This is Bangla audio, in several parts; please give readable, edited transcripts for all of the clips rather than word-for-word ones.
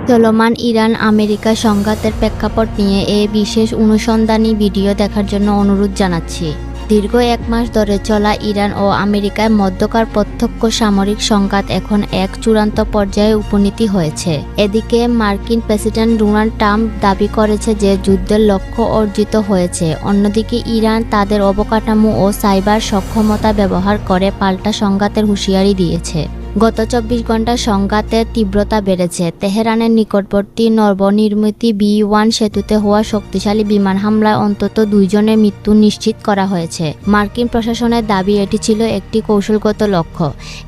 চলমান ইরান আমেরিকা সংঘাতের প্রেক্ষাপট নিয়ে এই বিশেষ অনুসন্ধানী ভিডিও দেখার জন্য অনুরোধ জানাচ্ছি। দীর্ঘ 1 মাস ধরে চলা ইরান ও আমেরিকার মধ্যকার প্রত্যক্ষ সামরিক সংঘাত এখন এক চূড়ান্ত পর্যায়ে উপনীত হয়েছে। এদিকে মার্কিন প্রেসিডেন্ট ডোনাল্ড ট্রাম্প দাবি করেছে যে যুদ্ধের লক্ষ্য অর্জিত হয়েছে। অন্যদিকে ইরান তাদের অবকাঠামো ও সাইবার সক্ষমতা ব্যবহার করে পাল্টা সংঘাতের হুঁশিয়ারি দিয়েছে। গত 24 ঘন্টার সংঘাতের তীব্রতা বেড়েছে। তেহরানের নিকটবর্তী নবনির্মিত B1 সেতুতে হওয়া শক্তিশালী বিমান হামলায় অন্তত 2 জনের মৃত্যু নিশ্চিত করা হয়েছে। মার্কিন প্রশাসনের দাবি এটি ছিল একটি কৌশলগত লক্ষ্য।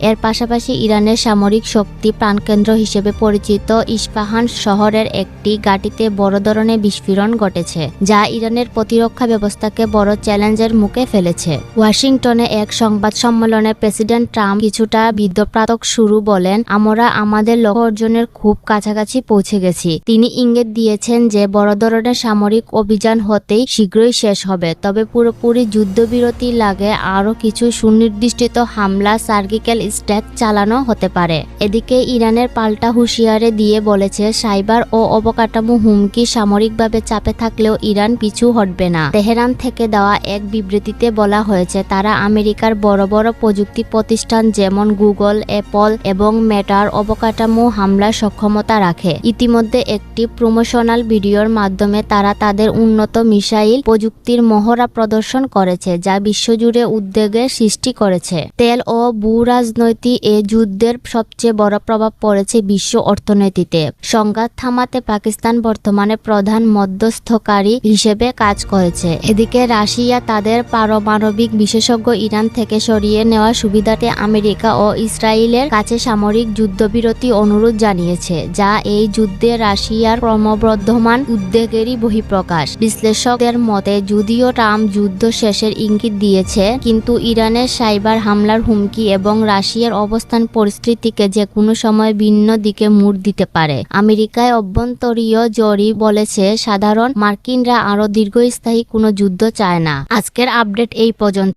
এর পাশাপাশি ইরানের সামরিক শক্তি প্রাণকেন্দ্র হিসেবে পরিচিত ইস্পাহান শহরের একটি ঘাঁটিতে বড় ধরনের বিস্ফোরণ ঘটেছে, যা ইরানের প্রতিরক্ষা ব্যবস্থাকে বড় চ্যালেঞ্জের মুখে ফেলেছে। ওয়াশিংটনে এক সংবাদ সম্মেলনে প্রেসিডেন্ট ট্রাম্প কিছুটা বিদ্যুৎ শুরু বলেন, আমরা আমাদের লক্ষ্য অর্জনের খুব কাছাকাছি পৌঁছে গেছি। তিনি ইঙ্গিত দিয়েছেন যে বড় ধরনের সামরিক অভিযান হতেই শীঘ্রই শেষ হবে, তবে পুরোপুরি যুদ্ধবিরতি লাগে আরও কিছু সুনির্দিষ্ট হামলা সার্জিক্যাল স্ট্রাইক চালানো হতে পারে। এদিকে ইরানের পাল্টা হুঁশিয়ারি দিয়ে বলেছে, সাইবার ও অবকাঠামো হুমকি সামরিকভাবে চাপে থাকলেও ইরান পিছু হটবে না। তেহরান থেকে দেওয়া এক বিবৃতিতে বলা হয়েছে, তারা আমেরিকার বড় বড় প্রযুক্তি প্রতিষ্ঠান যেমন গুগল, অ্যাপল এবং মেটার অবকাঠামো হামলার সক্ষমতা রাখে। ইতিমধ্যে একটি প্রমোশনাল ভিডিওর মাধ্যমে তারা তাদের উন্নত মিসাইল প্রযুক্তির মহড়া প্রদর্শন করেছে, যা বিশ্বজুড়ে উদ্বেগের সৃষ্টি করেছে। তেল ও ভূরাজনৈতিক এ যুদ্ধের সবচেয়ে বড় প্রভাব পড়েছে বিশ্ব অর্থনীতিতে। সংঘাত থামাতে পাকিস্তান বর্তমানে প্রধান মধ্যস্থকারী হিসেবে কাজ করেছে। এদিকে রাশিয়া তাদের পারমাণবিক বিশেষজ্ঞ ইরান থেকে সরিয়ে নেওয়ার সুবিধাতে আমেরিকা ও ইসরায়েলের কাছে সামরিক যুদ্ধবিরতি অনুরোধ জানিয়েছে, যা এই যুদ্ধে রাশিয়ার ক্রমবর্ধমান উদ্বেগেরই বহিঃপ্রকাশ। বিশ্লেষকদের মতে, যদিও ট্রাম্প যুদ্ধ শেষের ইঙ্গিত দিয়েছে, কিন্তু ইরানের সাইবার হামলার হুমকি এবং রাশিয়ার অবস্থান পরিস্থিতিকে যে কোনো সময় ভিন্ন দিকে মোড় দিতে পারে। আমেরিকায় অভ্যন্তরীণ জরিপ বলেছে, সাধারণ মার্কিনরা আরও দীর্ঘস্থায়ী কোনো যুদ্ধ চায় না। আজকের আপডেট এই পর্যন্ত।